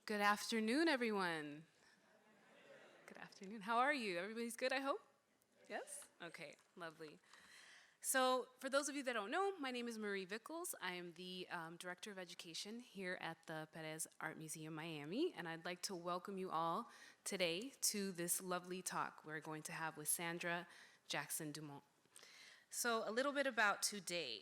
Good afternoon, everyone. Good afternoon. How are you? Everybody's good, I hope? Yes? Okay, lovely. So, for those of you that don't know, my name is Marie Vickles. I am the Director of Education here at the Pérez Art Museum, Miami, and I'd like to welcome you all today to this lovely talk we're going to have with Sandra Jackson-Dumont. So, a little bit about today.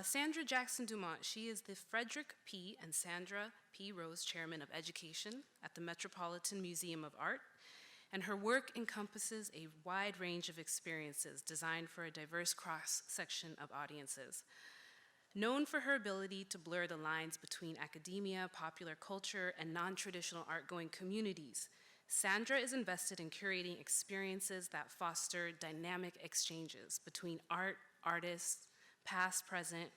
Sandra Jackson-Dumont, she is the Frederick P. and Sandra P. Rose Chairman of Education at the Metropolitan Museum of Art, and her work encompasses a wide range of experiences designed for a diverse cross-section of audiences. Known for her ability to blur the lines between academia, popular culture, and non-traditional art-going communities, Sandra is invested in curating experiences that foster dynamic exchanges between art, artists, past, present,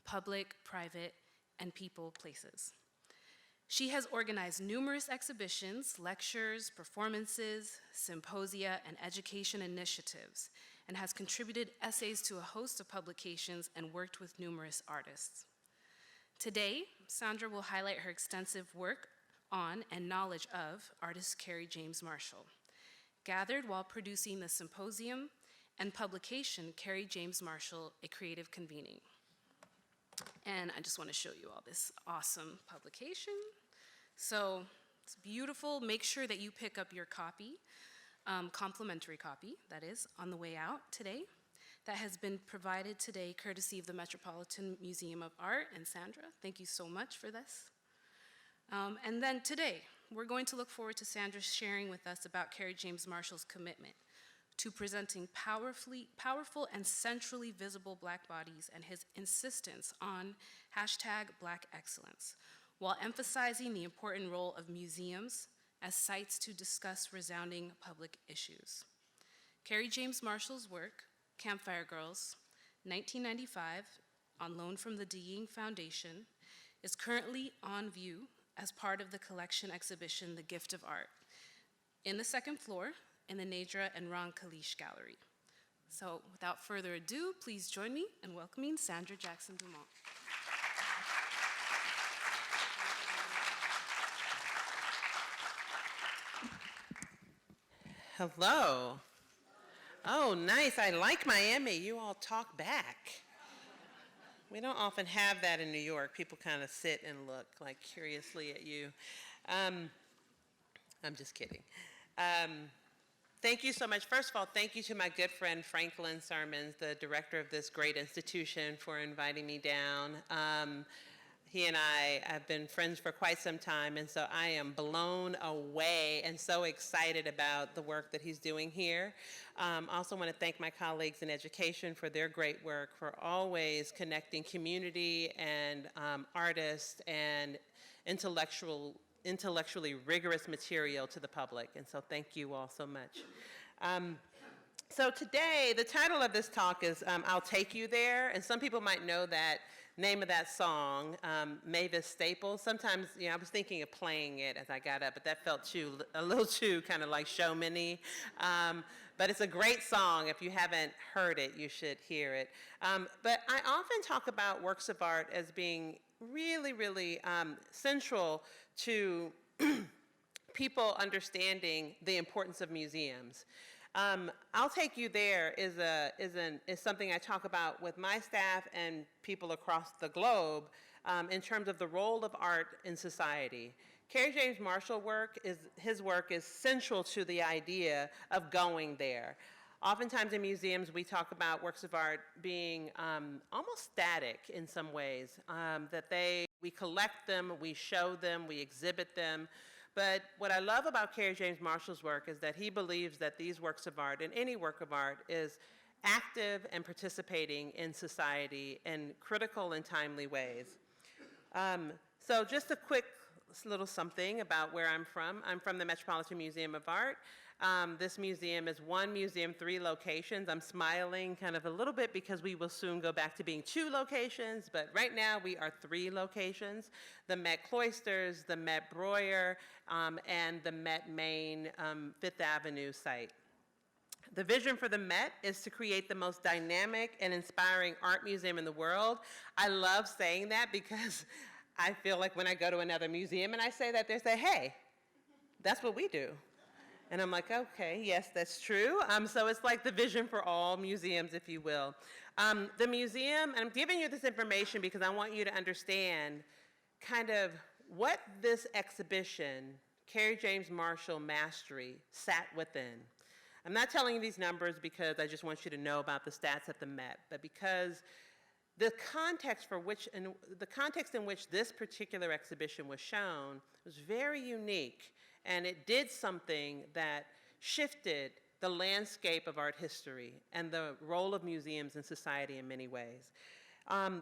public, private, and people, places. She has organized numerous exhibitions, lectures, performances, symposia, and education initiatives, and has contributed essays to a host of publications and worked with numerous artists. Today, Sandra will highlight her extensive work on and knowledge of artist Kerry James Marshall, gathered while producing the symposium and publication Kerry James Marshall, A Creative Convening. And I just want to show you all this awesome publication. So it's beautiful. Make sure that you pick up your copy, complimentary copy, that is, on the way out today. That has been provided today courtesy of the Metropolitan Museum of Art. And Sandra, thank you so much for this. And then today, we're going to look forward to Sandra sharing with us about Kerry James Marshall's commitment to presenting powerful and centrally visible Black bodies and his insistence on #blackexcellence, while emphasizing the important role of museums as sites to discuss resounding public issues. Kerry James Marshall's work, Campfire Girls, 1995, on loan from the DeYing Foundation, is currently on view as part of the collection exhibition, The Gift of Art, in the second floor in the Nedra and Ron Kalish Gallery. So without further ado, please join me in welcoming Sandra Jackson-Dumont. Hello. Oh, nice. I like Miami. You all talk back. We don't often have that in New York. People kind of sit and look like curiously at you. I'm just kidding. Thank you so much. First of all, thank you to my good friend Franklin Sermons, the director of this great institution, for inviting me down. He and I have been friends for quite some time, and so I am blown away and so excited about the work that he's doing here. I also want to thank my colleagues in education for their great work, for always connecting community and artists and intellectually rigorous material to the public, and so thank you all so much. So today, the title of this talk is I'll Take You There, and some people might know that name of that song, Mavis Staples. Sometimes, I was thinking of playing it as I got up, but that felt a little too kind of like showman-y. But it's a great song. If you haven't heard it, you should hear it. But I often talk about works of art as being really, really central to people understanding the importance of museums. I'll Take You There is something I talk about with my staff and people across the globe in terms of the role of art in society. Kerry James Marshall his work is central to the idea of going there. Oftentimes in museums, we talk about works of art being almost static in some ways, we collect them, we show them, we exhibit them. But what I love about Kerry James Marshall's work is that he believes that these works of art, and any work of art, is active and participating in society in critical and timely ways. So just a quick little something about where I'm from. I'm from the Metropolitan Museum of Art. This museum is one museum, 3 locations. I'm smiling kind of a little bit because we will soon go back to being 2 locations, but right now we are 3 locations. The Met Cloisters, the Met Breuer, and the Met Main 5th Avenue site. The vision for the Met is to create the most dynamic and inspiring art museum in the world. I love saying that because I feel like when I go to another museum and I say that, they say, hey, that's what we do. And I'm like, okay, yes, that's true. So it's like the vision for all museums, if you will. The museum, and I'm giving you this information because I want you to understand kind of what this exhibition, Kerry James Marshall Mastery, sat within. I'm not telling you these numbers because I just want you to know about the stats at the Met, but because the context in which this particular exhibition was shown was very unique, and it did something that shifted the landscape of art history and the role of museums in society in many ways.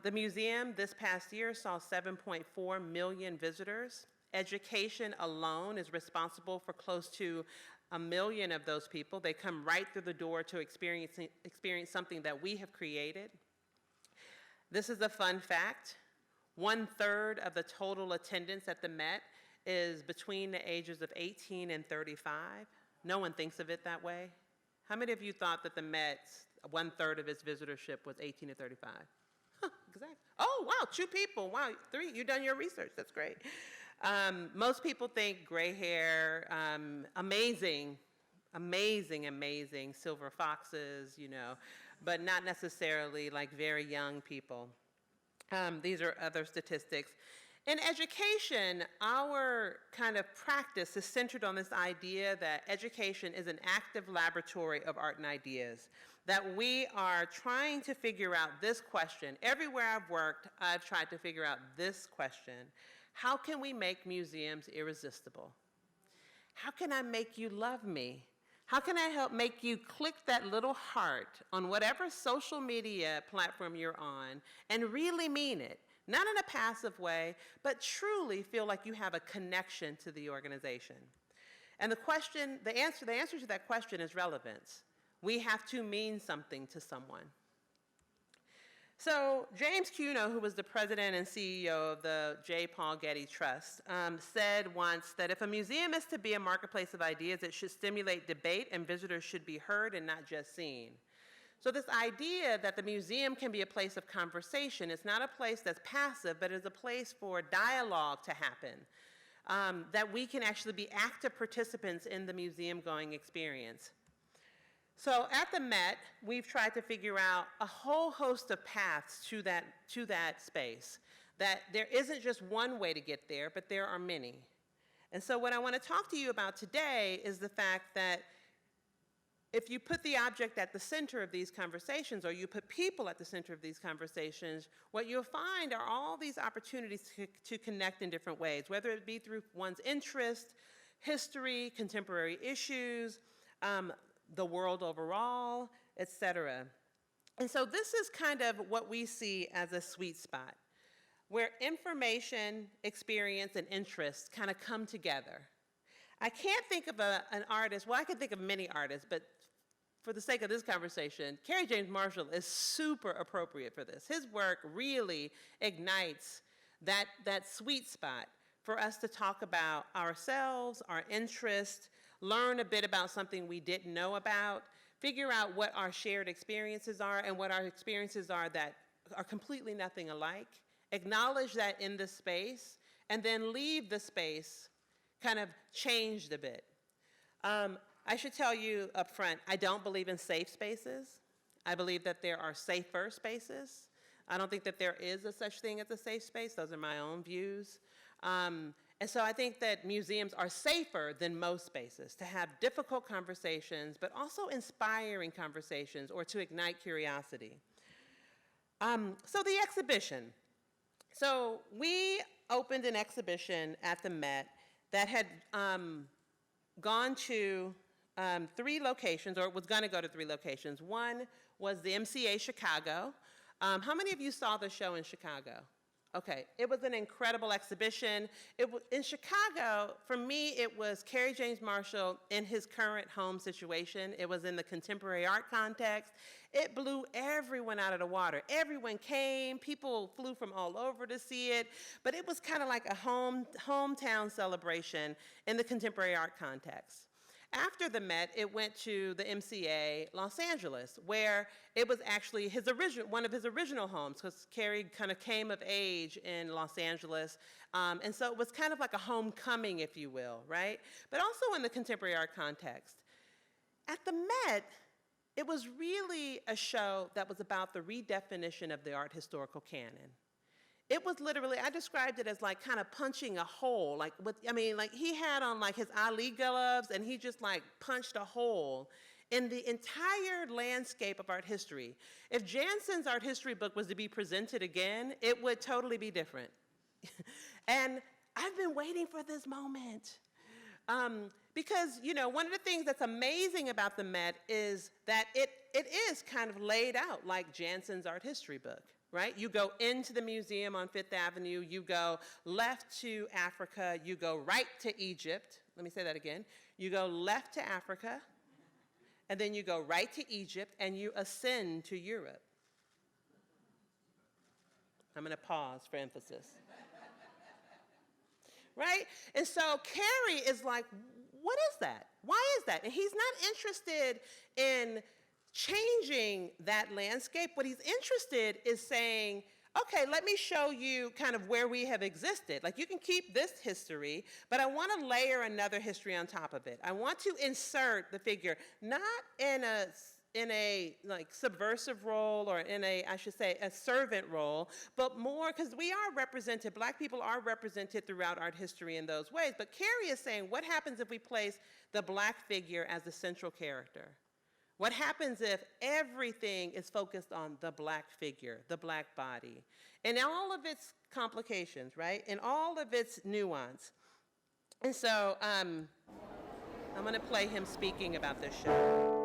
The museum this past year saw 7.4 million visitors. Education alone is responsible for close to 1 million of those people. They come right through the door to experience something that we have created. This is a fun fact. 1/3 of the total attendance at the Met is between the ages of 18 and 35. No one thinks of it that way. How many of you thought that the Met's 1/3 of its visitorship was 18 to 35? Huh, exactly. Oh, wow, 2 people. Wow, 3. You've done your research. That's great. Most people think gray hair, amazing silver foxes, you know, but not necessarily like very young people. These are other statistics. In education, our kind of practice is centered on this idea that education is an active laboratory of art and ideas, that we are trying to figure out this question. Everywhere I've worked, I've tried to figure out this question. How can we make museums irresistible? How can I make you love me? How can I help make you click that little heart on whatever social media platform you're on and really mean it? Not in a passive way, but truly feel like you have a connection to the organization. And the answer to that question is relevance. We have to mean something to someone. So James Cuno, who was the president and CEO of the J. Paul Getty Trust, said once that if a museum is to be a marketplace of ideas, it should stimulate debate and visitors should be heard and not just seen. So this idea that the museum can be a place of conversation, it's not a place that's passive, but it's a place for dialogue to happen, that we can actually be active participants in the museum-going experience. So at the Met, we've tried to figure out a whole host of paths to that space, that there isn't just one way to get there, but there are many. And so what I want to talk to you about today is the fact that if you put the object at the center of these conversations, or you put people at the center of these conversations, what you'll find are all these opportunities to connect in different ways, whether it be through one's interest, history, contemporary issues, the world overall, etc. And so this is kind of what we see as a sweet spot, where information, experience, and interest kind of come together. I can't think of an artist, well, I can think of many artists, but for the sake of this conversation, Kerry James Marshall is super appropriate for this. His work really ignites that sweet spot for us to talk about ourselves, our interests, learn a bit about something we didn't know about, figure out what our shared experiences are and what our experiences are that are completely nothing alike, acknowledge that in the space, and then leave the space kind of changed a bit. I should tell you up front, I don't believe in safe spaces. I believe that there are safer spaces. I don't think that there is a such thing as a safe space. Those are my own views. And so I think that museums are safer than most spaces to have difficult conversations, but also inspiring conversations or to ignite curiosity. So the exhibition. So we opened an exhibition at the Met that had gone to 3 locations, or was going to go to 3 locations. One was the MCA Chicago. How many of you saw the show in Chicago? Okay, it was an incredible exhibition. In Chicago, for me, it was Kerry James Marshall in his current home situation. It was in the contemporary art context. It blew everyone out of the water. Everyone came, people flew from all over to see it, but it was kind of like a hometown celebration in the contemporary art context. After the Met, it went to the MCA Los Angeles, where it was actually one of his original homes, because Kerry kind of came of age in Los Angeles. And so it was kind of like a homecoming, if you will, right? But also in the contemporary art context. At the Met, it was really a show that was about the redefinition of the art historical canon. It was literally, I described it as like kind of punching a hole, like he had on like his Ali gloves and he just like punched a hole in the entire landscape of art history. If Janssen's art history book was to be presented again, it would totally be different. And I've been waiting for this moment. Because, you know, one of the things that's amazing about the Met is that it is kind of laid out like Janssen's art history book. Right? You go into the museum on Fifth Avenue, you go left to Africa, you go right to Egypt. Let me say that again. You go left to Africa, and then you go right to Egypt, and you ascend to Europe. I'm going to pause for emphasis. Right? And so Kerry is like, what is that? Why is that? And he's not interested in changing that landscape. What he's interested is saying, okay, let me show you kind of where we have existed. Like, you can keep this history, but I want to layer another history on top of it. I want to insert the figure not in a like subversive role or in a, I should say, a servant role, but more, because we are represented, Black people are represented throughout art history in those ways. But Kerry is saying, what happens if we place the Black figure as the central character? What happens if everything is focused on the Black figure, the Black body, and all of its complications, right? And all of its nuance. And so I'm going to play him speaking about this show.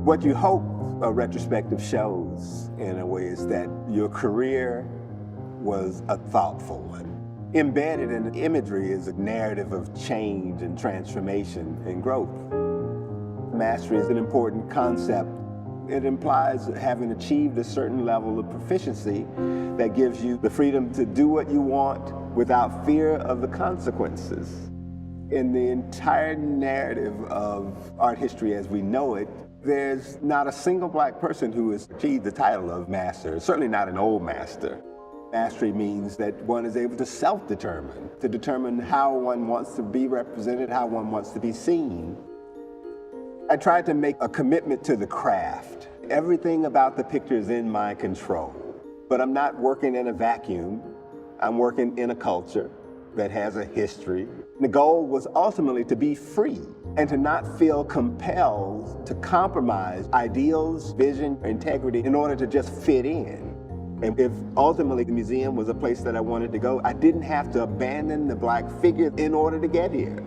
What you hope a retrospective shows, in a way, is that your career was a thoughtful one. Embedded in the imagery is a narrative of change and transformation and growth. Mastery is an important concept. It implies having achieved a certain level of proficiency that gives you the freedom to do what you want without fear of the consequences. In the entire narrative of art history as we know it, there's not a single Black person who has achieved the title of master, certainly not an old master. Mastery means that one is able to self-determine, to determine how one wants to be represented, how one wants to be seen. I tried to make a commitment to the craft. Everything about the picture is in my control, but I'm not working in a vacuum. I'm working in a culture that has a history. The goal was ultimately to be free and to not feel compelled to compromise ideals, vision, integrity in order to just fit in. And if ultimately the museum was a place that I wanted to go, I didn't have to abandon the Black figure in order to get here.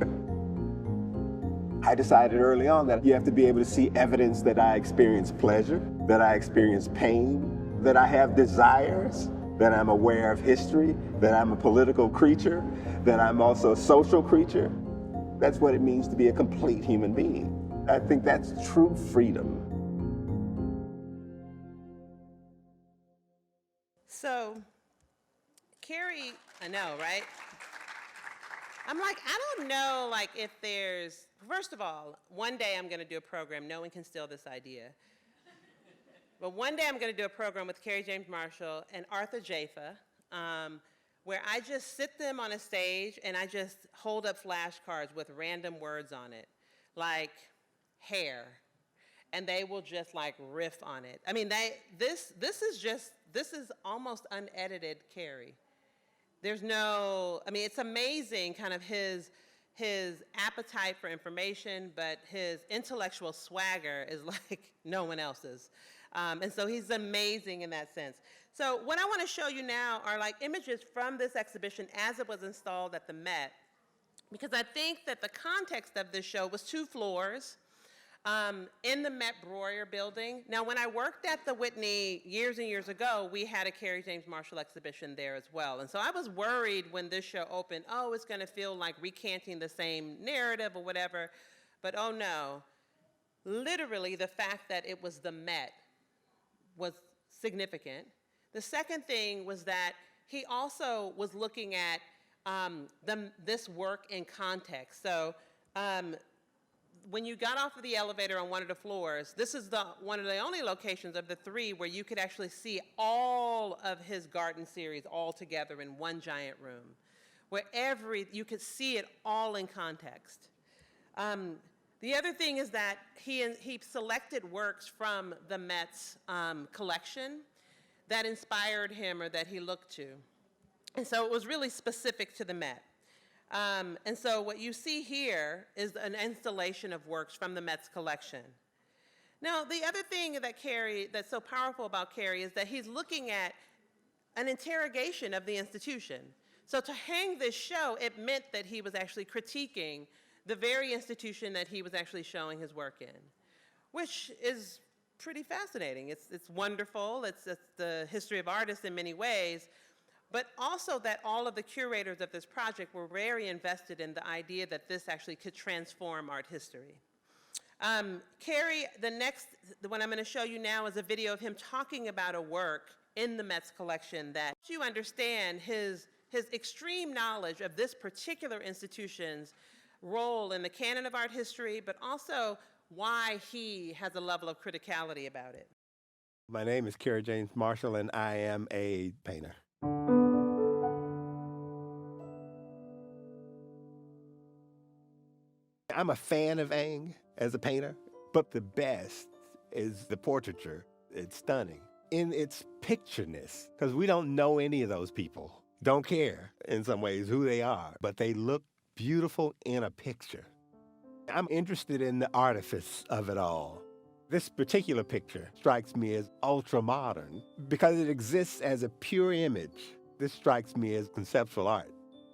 I decided early on that you have to be able to see evidence that I experience pleasure, that I experience pain, that I have desires, that I'm aware of history, that I'm a political creature, that I'm also a social creature. That's what it means to be a complete human being. I think that's true freedom. So, Kerry, I know, right? I'm like, I don't know, like, if there's, first of all, one day I'm going to do a program, no one can steal this idea. But one day I'm going to do a program with Kerry James Marshall and Arthur Jaffa, where I just sit them on a stage and I just hold up flashcards with random words on it, like hair, and they will just like riff on it. I mean, this is almost unedited Kerry. There's no, I mean, it's amazing kind of his appetite for information, but his intellectual swagger is like no one else's. And so he's amazing in that sense. So what I want to show you now are like images from this exhibition as it was installed at the Met, because I think that the context of this show was 2 floors in the Met Breuer building. Now, when I worked at the Whitney years and years ago, we had a Kerry James Marshall exhibition there as well. And so I was worried when this show opened, oh, it's going to feel like recanting the same narrative or whatever. But oh no, literally the fact that it was the Met was significant. The second thing was that he also was looking at this work in context. So when you got off of the elevator on one of the floors, this is one of the only locations of the three where you could actually see all of his garden series all together in one giant room, where you could see it all in context. The other thing is that he selected works from the Met's collection that inspired him or that he looked to. And so it was really specific to the Met. And so what you see here is an installation of works from the Met's collection. Now, the other thing that's so powerful about Kerry is that he's looking at an interrogation of the institution. So to hang this show, it meant that he was actually critiquing the very institution that he was actually showing his work in, which is pretty fascinating. It's wonderful. It's the history of artists in many ways, but also that all of the curators of this project were very invested in the idea that this actually could transform art history. Kerry, what I'm going to show you now is a video of him talking about a work in the Met's collection that you understand his extreme knowledge of this particular institution's role in the canon of art history, but also why he has a level of criticality about it. My name is Kerry James Marshall, and I am a painter. I'm a fan of Ang as a painter, but the best is the portraiture. It's stunning in its pictureness, because we don't know any of those people, don't care in some ways who they are, but they look beautiful in a picture. I'm interested in the artifice of it all. This particular picture strikes me as ultra-modern because it exists as a pure image. This strikes me as conceptual art.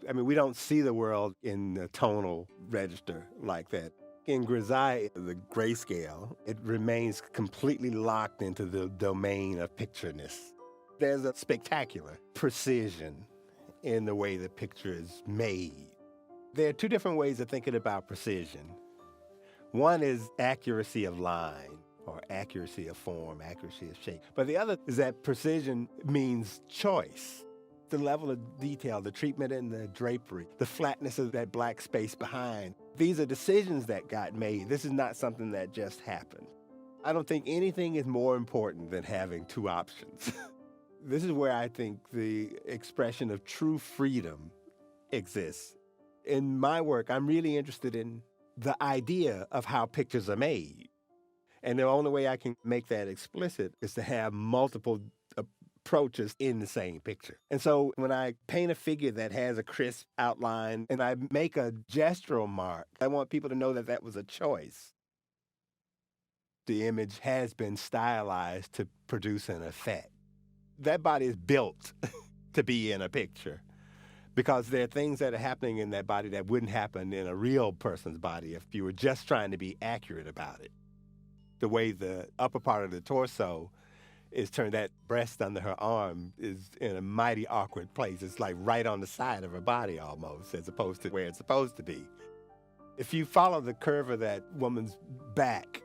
I mean, we don't see the world in a tonal register like that. In grisaille, the grayscale, it remains completely locked into the domain of pictureness. There's a spectacular precision in the way the picture is made. There are two different ways of thinking about precision. One is accuracy of line, or accuracy of form, accuracy of shape. But the other is that precision means choice. The level of detail, the treatment in the drapery, the flatness of that black space behind. These are decisions that got made. This is not something that just happened. I don't think anything is more important than having two options. This is where I think the expression of true freedom exists. In my work, I'm really interested in the idea of how pictures are made. And the only way I can make that explicit is to have multiple approaches in the same picture. And so when I paint a figure that has a crisp outline and I make a gestural mark, I want people to know that that was a choice. The image has been stylized to produce an effect. That body is built to be in a picture, because there are things that are happening in that body that wouldn't happen in a real person's body if you were just trying to be accurate about it. The way the upper part of the torso is turned, that breast under her arm is in a mighty awkward place. It's like right on the side of her body almost, as opposed to where it's supposed to be. If you follow the curve of that woman's back,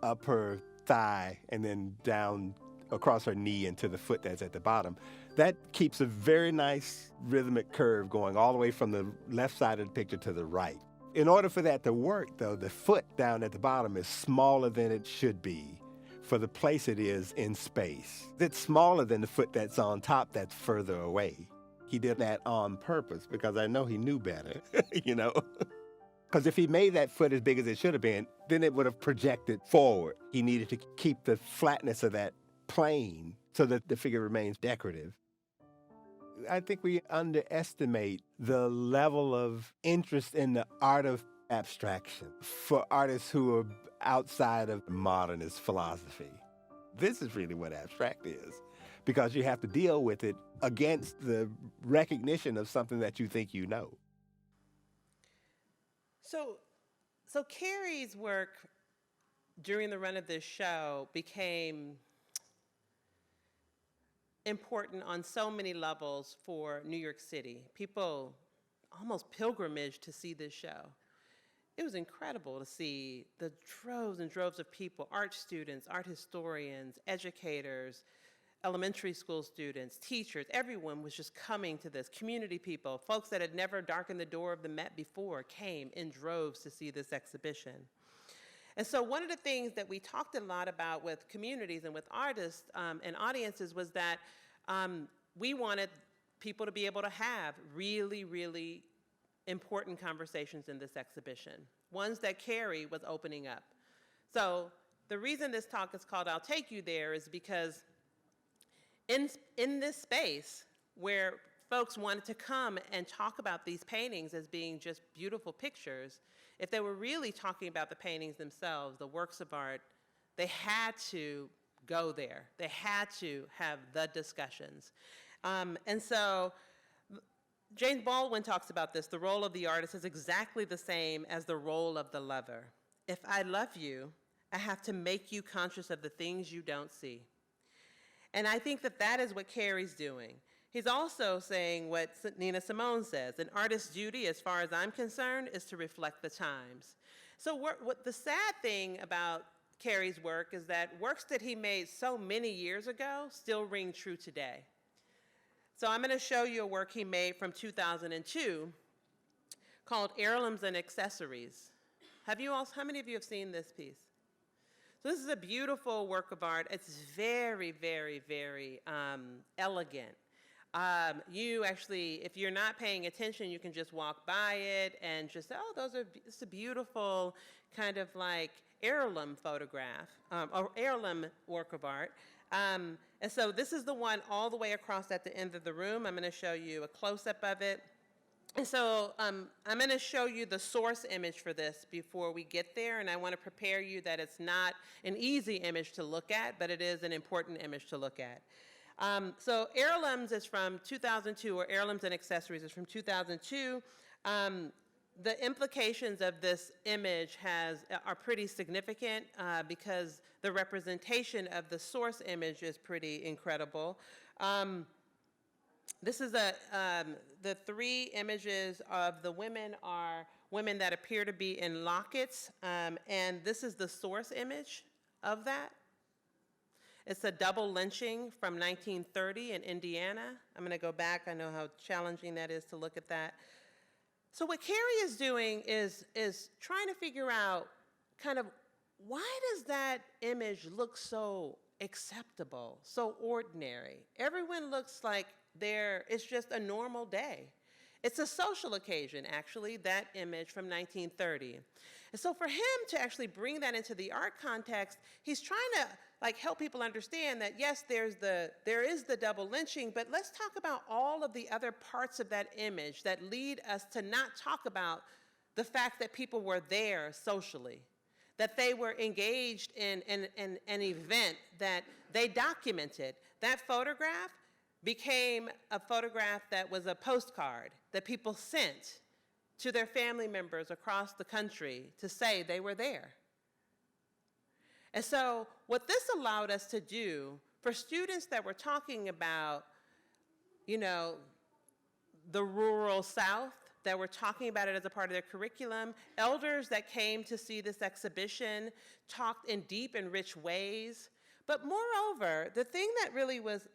up her thigh, and then down across her knee into the foot that's at the bottom, that keeps a very nice rhythmic curve going all the way from the left side of the picture to the right. In order for that to work, though, the foot down at the bottom is smaller than it should be for the place it is in space. It's smaller than the foot that's on top that's further away. He did that on purpose because I know he knew better, you know? Because if he made that foot as big as it should have been, then it would have projected forward. He needed to keep the flatness of that plane so that the figure remains decorative. I think we underestimate the level of interest in the art of abstraction for artists who are outside of modernist philosophy. This is really what abstract is, because you have to deal with it against the recognition of something that you think you know. So Kerry's work during the run of this show became important on so many levels for New York City. People almost pilgrimaged to see this show. It was incredible to see the droves and droves of people, art students, art historians, educators, elementary school students, teachers, everyone was just coming to this. Community people, folks that had never darkened the door of the Met before came in droves to see this exhibition. And so one of the things that we talked a lot about with communities and with artists and audiences was that we wanted people to be able to have really, really important conversations in this exhibition, ones that Kerry was opening up. So the reason this talk is called I'll Take You There is because in this space where folks wanted to come and talk about these paintings as being just beautiful pictures, if they were really talking about the paintings themselves, the works of art, they had to go there. They had to have the discussions. And so James Baldwin talks about this. The role of the artist is exactly the same as the role of the lover. If I love you, I have to make you conscious of the things you don't see. And I think that that is what Kerry's doing. He's also saying what Nina Simone says, an artist's duty, as far as I'm concerned, is to reflect the times. So what the sad thing about Kerry's work is that works that he made so many years ago still ring true today. So I'm going to show you a work he made from 2002 called Heirlooms and Accessories. How many of you have seen this piece? So this is a beautiful work of art. It's very, very, very elegant. You actually, if you're not paying attention, you can just walk by it and just say, oh, it's a beautiful kind of like heirloom photograph, or heirloom work of art. And so this is the one all the way across at the end of the room. I'm going to show you a close-up of it. And so I'm going to show you the source image for this before we get there, and I want to prepare you that it's not an easy image to look at, but it is an important image to look at. So Heirlooms is from 2002, or Heirlooms and Accessories is from 2002. The implications of this image are pretty significant because the representation of the source image is pretty incredible. This is the three images of the women are women that appear to be in lockets, and this is the source image of that. It's a double lynching from 1930 in Indiana. I'm going to go back. I know how challenging that is to look at that. So what Kerry is doing is trying to figure out kind of why does that image look so acceptable, so ordinary? Everyone looks like it's just a normal day. It's a social occasion, actually, that image from 1930. And so for him to actually bring that into the art context, he's trying to help people understand that, yes, there is the double lynching, but let's talk about all of the other parts of that image that lead us to not talk about the fact that people were there socially, that they were engaged in an event that they documented. That photograph became a photograph that was a postcard that people sent to their family members across the country to say they were there. And so what this allowed us to do for students that were talking about, the rural South, that were talking about it as a part of their curriculum, elders that came to see this exhibition talked in deep and rich ways. But moreover, the thing that really was,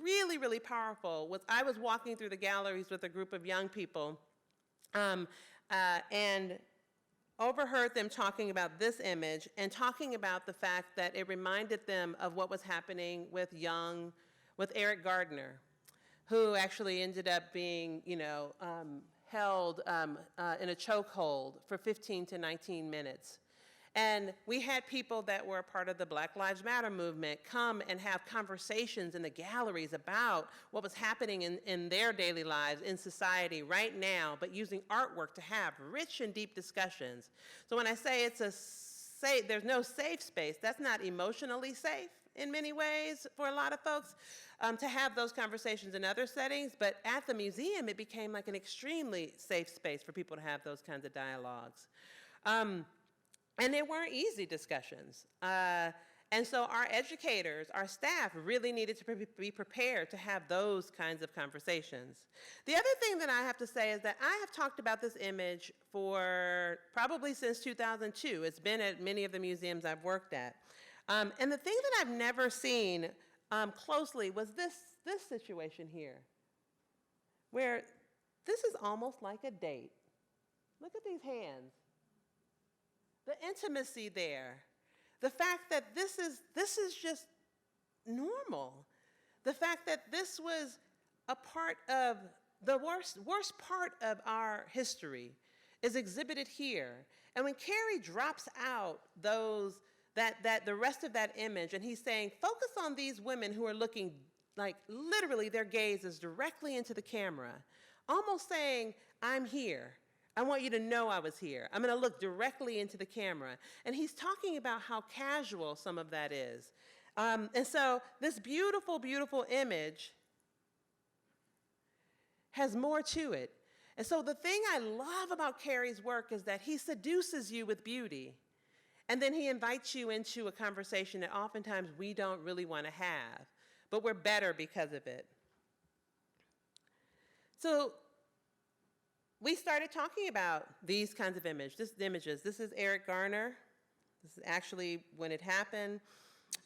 really, really powerful was I was walking through the galleries with a group of young people and overheard them talking about this image and talking about the fact that it reminded them of what was happening with Eric Gardner, who actually ended up being, held in a chokehold for 15 to 19 minutes. And we had people that were a part of the Black Lives Matter movement come and have conversations in the galleries about what was happening in their daily lives, in society right now, but using artwork to have rich and deep discussions. So when I say there's no safe space, that's not emotionally safe in many ways for a lot of folks to have those conversations in other settings, but at the museum it became like an extremely safe space for people to have those kinds of dialogues. And they weren't easy discussions. And so our educators, our staff really needed to be prepared to have those kinds of conversations. The other thing that I have to say is that I have talked about this image for probably since 2002. It's been at many of the museums I've worked at. And the thing that I've never seen closely was this situation here, where this is almost like a date. Look at these hands. The intimacy there. The fact that this is just normal. The fact that this was a part of the worst part of our history is exhibited here. And when Kerry drops out the rest of that image, and he's saying, focus on these women who are looking like literally their gaze is directly into the camera, almost saying, I'm here. I want you to know I was here. I'm going to look directly into the camera. And he's talking about how casual some of that is. And so this beautiful, beautiful image has more to it. And so the thing I love about Kerry's work is that he seduces you with beauty. And then he invites you into a conversation that oftentimes we don't really want to have, but we're better because of it. So we started talking about these kinds of images. This is Eric Garner. This is actually when it happened.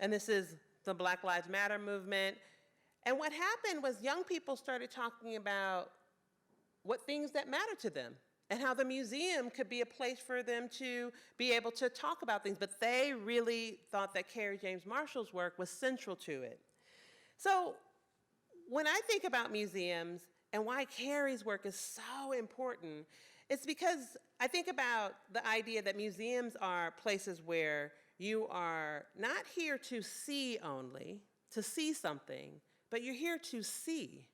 And this is the Black Lives Matter movement. And what happened was young people started talking about what things that matter to them and how the museum could be a place for them to be able to talk about things. But they really thought that Kerry James Marshall's work was central to it. So when I think about museums and why Kerry's work is so important, it's because I think about the idea that museums are places where you are not here to see only, to see something, but you're here to see.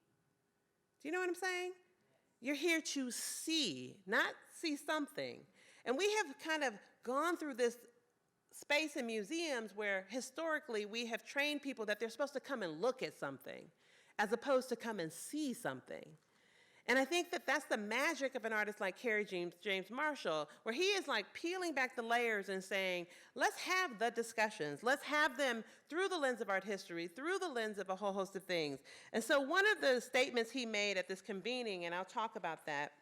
Do you know what I'm saying? You're here to see, not see something. And we have kind of gone through this space in museums where historically we have trained people that they're supposed to come and look at something as opposed to come and see something. And I think that that's the magic of an artist like Kerry James Marshall, where he is like peeling back the layers and saying, let's have the discussions. Let's have them through the lens of art history, through the lens of a whole host of things. And so one of the statements he made at this convening, and I'll talk about that,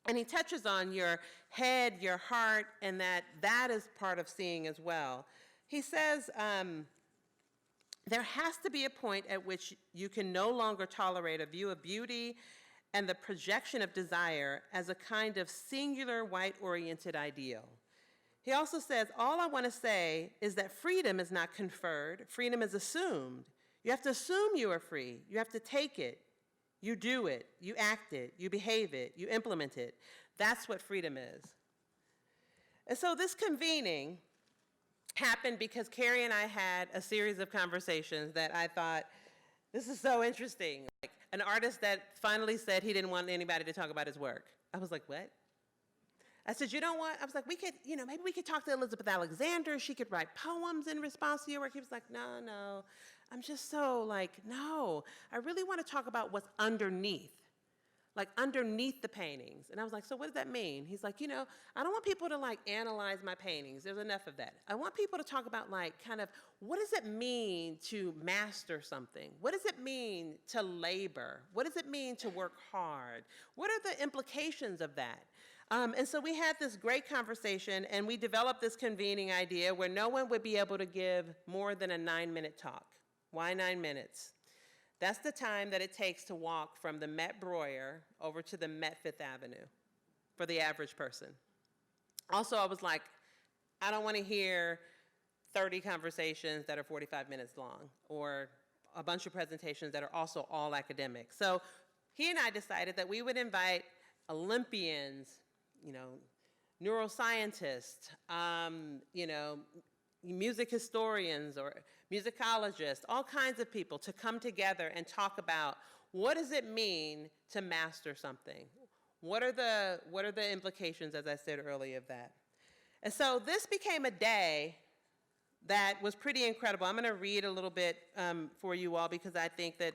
and he touches on your head, your heart, and that is part of seeing as well. He says, there has to be a point at which you can no longer tolerate a view of beauty and the projection of desire as a kind of singular white-oriented ideal. He also says, all I want to say is that freedom is not conferred, freedom is assumed. You have to assume you are free, you have to take it, you do it, you act it, you behave it, you implement it. That's what freedom is. And so this convening happened because Kerry and I had a series of conversations that I thought, this is so interesting. Like an artist that finally said he didn't want anybody to talk about his work. I was like, what? I said, you don't want, I was like, we could, maybe we could talk to Elizabeth Alexander. She could write poems in response to your work. He was like, no. I'm just so like, no. I really want to talk about what's underneath. Like underneath the paintings. And I was like, so what does that mean? He's like, I don't want people to like analyze my paintings. There's enough of that. I want people to talk about like kind of, what does it mean to master something? What does it mean to labor? What does it mean to work hard? What are the implications of that? And so we had this great conversation and we developed this convening idea where no one would be able to give more than a 9-minute talk. Why 9 minutes? That's the time that it takes to walk from the Met Breuer over to the Met Fifth Avenue for the average person. Also, I was like, I don't want to hear 30 conversations that are 45 minutes long or a bunch of presentations that are also all academic. So he and I decided that we would invite Olympians, neuroscientists, music historians or musicologists, all kinds of people to come together and talk about what does it mean to master something? What are the implications, as I said earlier, of that? And so this became a day that was pretty incredible. I'm going to read a little bit for you all because I think that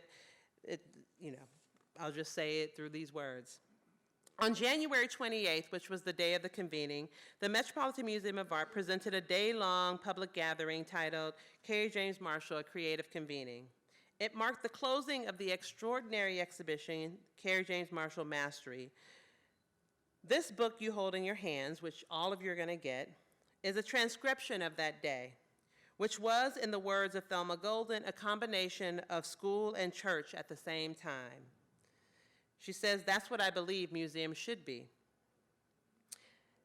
I'll just say it through these words. On January 28th, which was the day of the convening, the Metropolitan Museum of Art presented a day-long public gathering titled Kerry James Marshall, A Creative Convening. It marked the closing of the extraordinary exhibition, Kerry James Marshall Mastery. This book you hold in your hands, which all of you are going to get, is a transcription of that day. which was, in the words of Thelma Golden, a combination of school and church at the same time. She says, that's what I believe museums should be.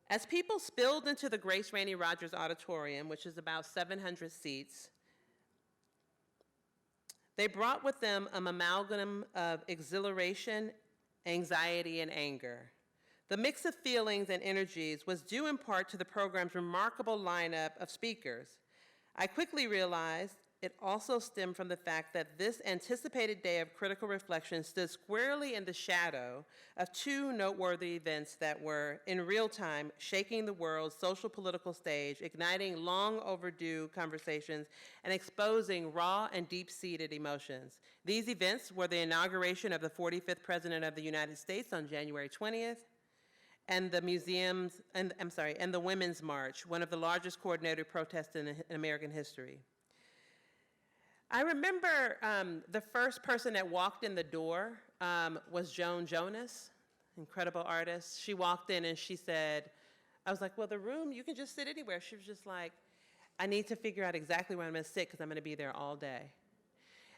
As people spilled into the Grace Rainey Rogers Auditorium, which is about 700 seats, they brought with them an amalgam of exhilaration, anxiety, and anger. The mix of feelings and energies was due in part to the program's remarkable lineup of speakers. I quickly realized it also stemmed from the fact that this anticipated day of critical reflection stood squarely in the shadow of two noteworthy events that were, in real time, shaking the world's social political stage, igniting long overdue conversations, and exposing raw and deep-seated emotions. These events were the inauguration of the 45th President of the United States on January 20th, and the and the Women's March, one of the largest coordinated protests in American history. I remember the first person that walked in the door was Joan Jonas, incredible artist. She walked in and she said, I was like, well, the room, you can just sit anywhere. She was just like, I need to figure out exactly where I'm gonna sit because I'm gonna be there all day.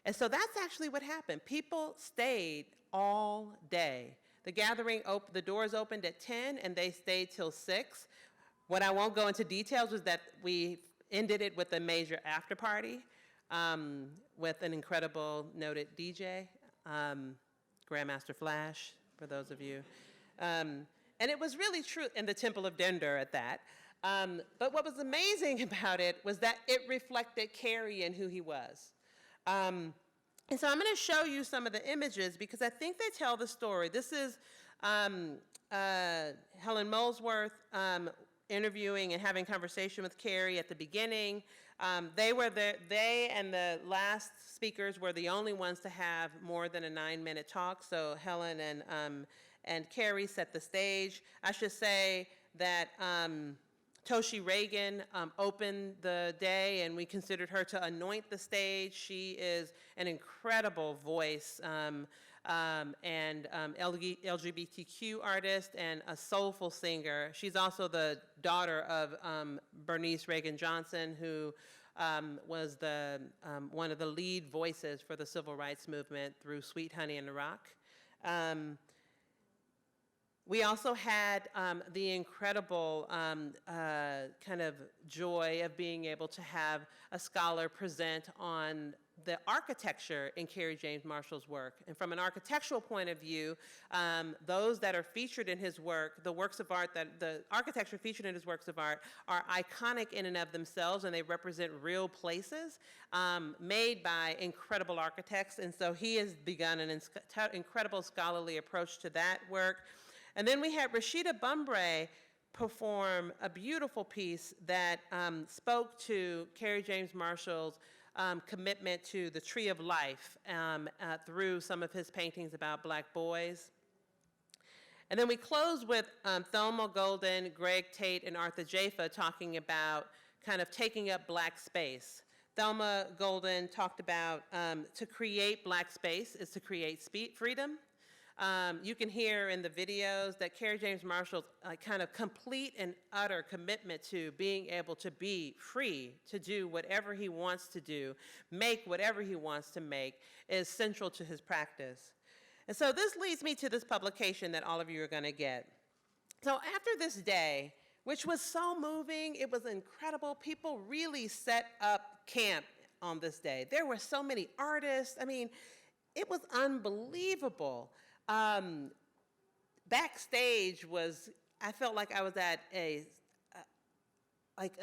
And so that's actually what happened. People stayed all day. The gathering, the doors opened at 10 and they stayed till 6. What I won't go into details was that we ended it with a major after party with an incredible noted DJ, Grandmaster Flash, for those of you. And it was really true in the Temple of Dender at that. But what was amazing about it was that it reflected Kerry and who he was. And so I'm going to show you some of the images because I think they tell the story. This is Helen Molesworth interviewing and having conversation with Kerry at the beginning. They and the last speakers were the only ones to have more than a 9-minute talk. So Helen and Kerry set the stage. I should say that Toshi Reagan opened the day, and we considered her to anoint the stage. She is an incredible voice and LGBTQ artist and a soulful singer. She's also the daughter of Bernice Reagan Johnson, who was one of the lead voices for the civil rights movement through Sweet Honey in the Rock. We also had the incredible kind of joy of being able to have a scholar present on the architecture in Kerry James Marshall's work. And from an architectural point of view, those that are featured in his work, the works of art, the architecture featured in his works of art are iconic in and of themselves, and they represent real places made by incredible architects. And so he has begun an incredible scholarly approach to that work. And then we had Rashida Bumbray perform a beautiful piece that spoke to Kerry James Marshall's commitment to the Tree of Life through some of his paintings about Black boys. And then we closed with Thelma Golden, Greg Tate, and Arthur Jaffa talking about kind of taking up Black space. Thelma Golden talked about to create Black space is to create freedom. You can hear in the videos that Kerry James Marshall's kind of complete and utter commitment to being able to be free to do whatever he wants to do, make whatever he wants to make, is central to his practice. And so this leads me to this publication that all of you are going to get. So after this day, which was so moving, it was incredible. People really set up camp on this day. There were so many artists. I mean, it was unbelievable. Backstage was, I felt like I was at a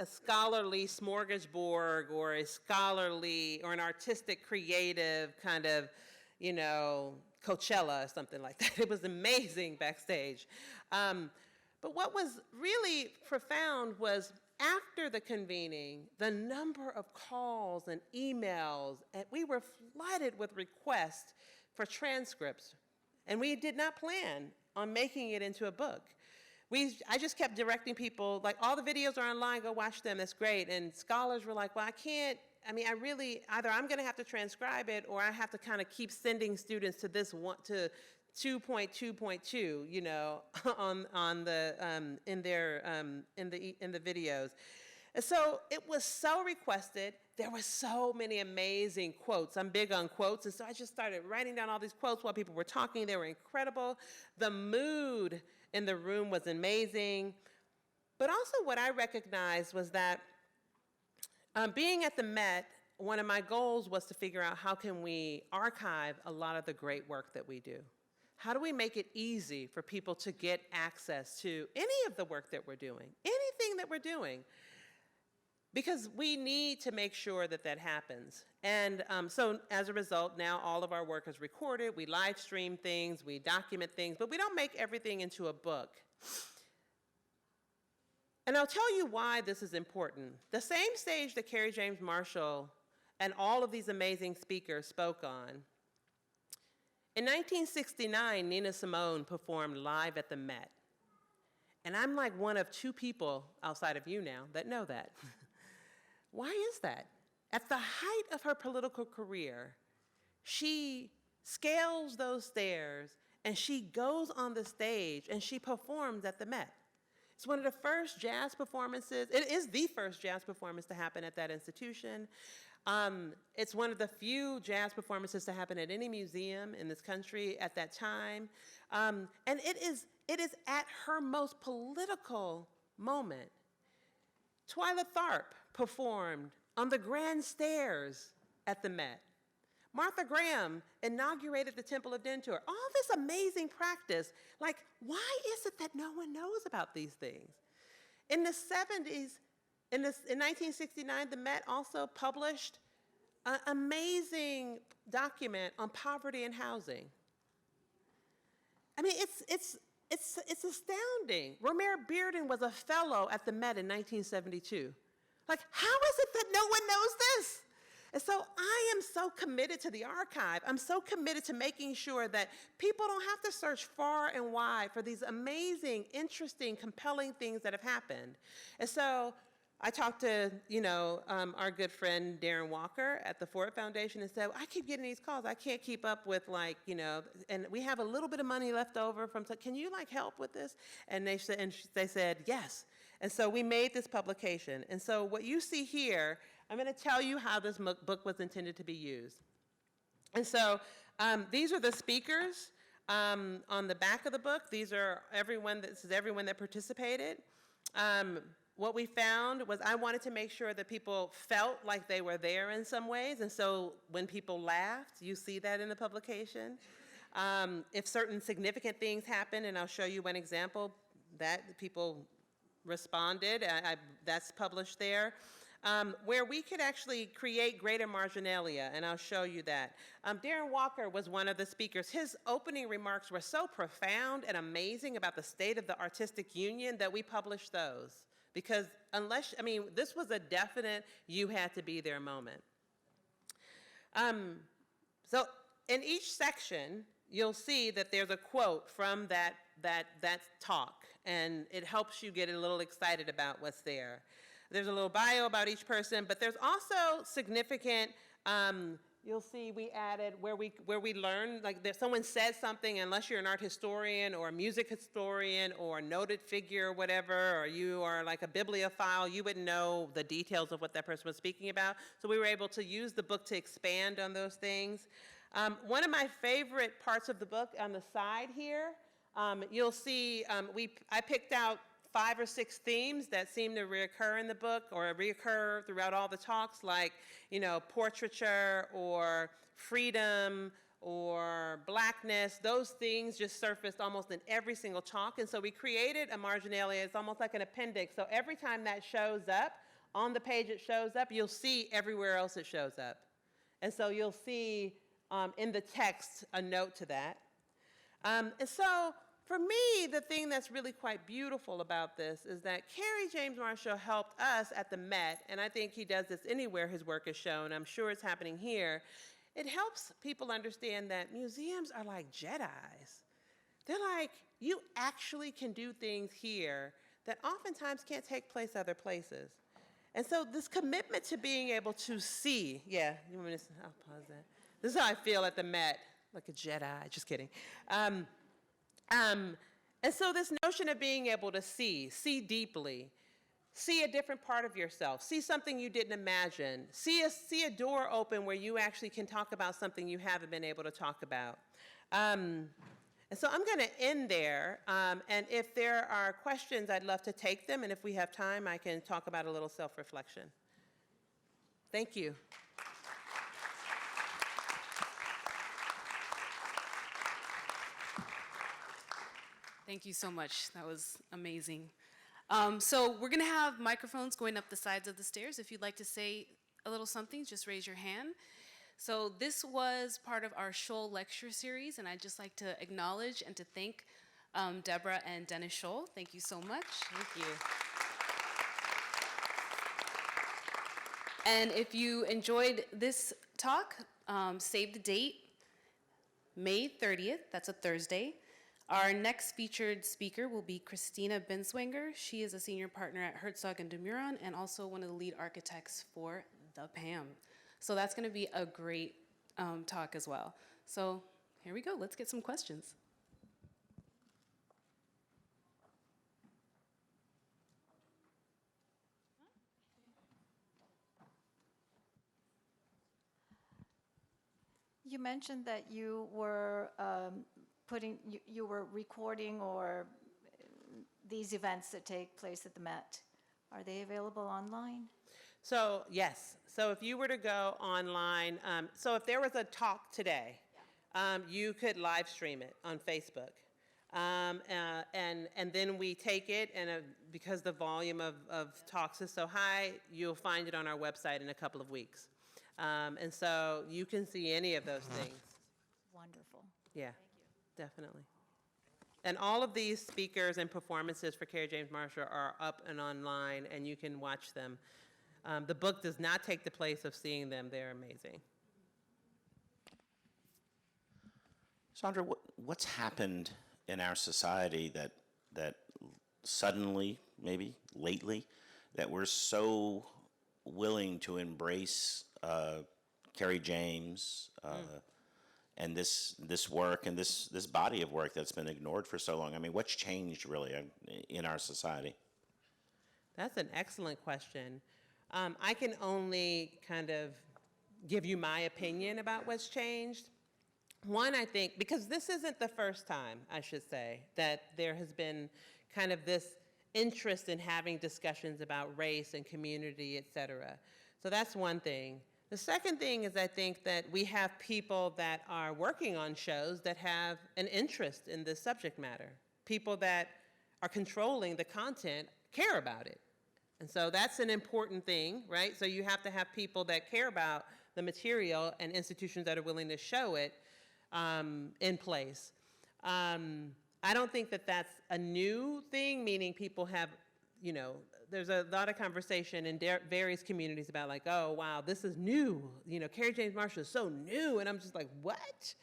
scholarly smorgasbord or a scholarly or an artistic creative kind of, Coachella or something like that. It was amazing backstage. But what was really profound was after the convening, the number of calls and emails, and we were flooded with requests for transcripts. And we did not plan on making it into a book. I just kept directing people, like, all the videos are online, go watch them, that's great. And scholars were like, well, either I'm gonna have to transcribe it or I have to kind of keep sending students to this one, to 2.2.2, in the videos. And so it was so requested. There were so many amazing quotes. I'm big on quotes, and so I just started writing down all these quotes while people were talking. They were incredible. The mood in the room was amazing. But also what I recognized was that being at the Met, one of my goals was to figure out how can we archive a lot of the great work that we do. How do we make it easy for people to get access to any of the work that we're doing, anything that we're doing? Because we need to make sure that that happens. And so as a result, now all of our work is recorded, we live stream things, we document things, but we don't make everything into a book. And I'll tell you why this is important. The same stage that Kerry James Marshall and all of these amazing speakers spoke on, in 1969, Nina Simone performed live at the Met. And I'm like one of two people outside of you now that know that. Why is that? At the height of her political career, she scales those stairs and she goes on the stage and she performs at the Met. It's one of the first jazz performances. It is the first jazz performance to happen at that institution. It's one of the few jazz performances to happen at any museum in this country at that time. And it is at her most political moment. Twyla Tharp performed on the grand stairs at the Met. Martha Graham inaugurated the Temple of Denture. All this amazing practice. Like, why is it that no one knows about these things? In the 70s, in 1969, the Met also published an amazing document on poverty and housing. I mean, it's astounding. Romare Bearden was a fellow at the Met in 1972. Like, how is it that no one knows this? And so I am so committed to the archive. I'm so committed to making sure that people don't have to search far and wide for these amazing, interesting, compelling things that have happened. And so I talked to, our good friend Darren Walker at the Ford Foundation and said, I keep getting these calls. I can't keep up with and we have a little bit of money left over can you help with this? And they said, yes. And so we made this publication. And so what you see here, I'm going to tell you how this book was intended to be used. And so these are the speakers on the back of the book. This is everyone that participated. What we found was I wanted to make sure that people felt like they were there in some ways. And so when people laughed, you see that in the publication. If certain significant things happened, and I'll show you one example, that people responded, that's published there. Where we could actually create greater marginalia, and I'll show you that. Darren Walker was one of the speakers. His opening remarks were so profound and amazing about the state of the artistic union that we published those. Because this was a definite you had to be there moment. So in each section, you'll see that there's a quote from that talk, and it helps you get a little excited about what's there. There's a little bio about each person, but there's also significant, you'll see we added where we learn, someone says something, unless you're an art historian or a music historian or a noted figure or whatever, or you are like a bibliophile, you wouldn't know the details of what that person was speaking about. So we were able to use the book to expand on those things. One of my favorite parts of the book on the side here, you'll see I picked out 5 or 6 themes that seem to reoccur in the book or reoccur throughout all the talks, like, portraiture or freedom or blackness. Those things just surfaced almost in every single talk. And so we created a marginalia. It's almost like an appendix. So every time that shows up, on the page it shows up, you'll see everywhere else it shows up. And so you'll see in the text a note to that. And so for me, the thing that's really quite beautiful about this is that Kerry James Marshall helped us at the Met, and I think he does this anywhere his work is shown. I'm sure it's happening here. It helps people understand that museums are like Jedis. They're like, you actually can do things here that oftentimes can't take place other places. And so this commitment to being able to see, I'll pause that. This is how I feel at the Met, like a Jedi, just kidding. And so this notion of being able to see deeply, see a different part of yourself, see something you didn't imagine, see a door open where you actually can talk about something you haven't been able to talk about. And so I'm going to end there, and if there are questions, I'd love to take them, and if we have time, I can talk about a little self-reflection. Thank you. Thank you so much. That was amazing. So we're going to have microphones going up the sides of the stairs. If you'd like to say a little something, just raise your hand. So this was part of our Scholl Lecture series, and I'd just like to acknowledge and to thank Deborah and Dennis Scholl. Thank you so much. Thank you. And if you enjoyed this talk, save the date, May 30th, that's a Thursday. Our next featured speaker will be Cristina Binswanger. She is a senior partner at Herzog & de Meuron and also one of the lead architects for the PAM. So that's going to be a great talk as well. So here we go. Let's get some questions. You mentioned that you were you were recording or these events that take place at the Met. Are they available online? So yes, so if you were to go online, so if there was a talk today, you could live stream it on Facebook. And then we take it, and because the volume of talks is so high, you'll find it on our website in a couple of weeks. And so you can see any of those things. Wonderful. Yeah, definitely. And all of these speakers and performances for Kerry James Marshall are up and online, and you can watch them. The book does not take the place of seeing them. They're amazing. Sandra, what's happened in our society that suddenly, maybe lately, that we're so willing to embrace Kerry James and this work and this body of work that's been ignored for so long? I mean, what's changed really in our society? That's an excellent question. I can only kind of give you my opinion about what's changed. One, I think, because this isn't the first time, I should say, that there has been kind of this interest in having discussions about race and community, et cetera. So that's one thing. The second thing is I think that we have people that are working on shows that have an interest in this subject matter. People that are controlling the content care about it. And so that's an important thing, right? So you have to have people that care about the material and institutions that are willing to show it in place. I don't think that that's a new thing, meaning people have, you know, there's a lot of conversation in various communities about like, oh, wow, this is new. You know, Kerry James Marshall is so new. And I'm just like, what?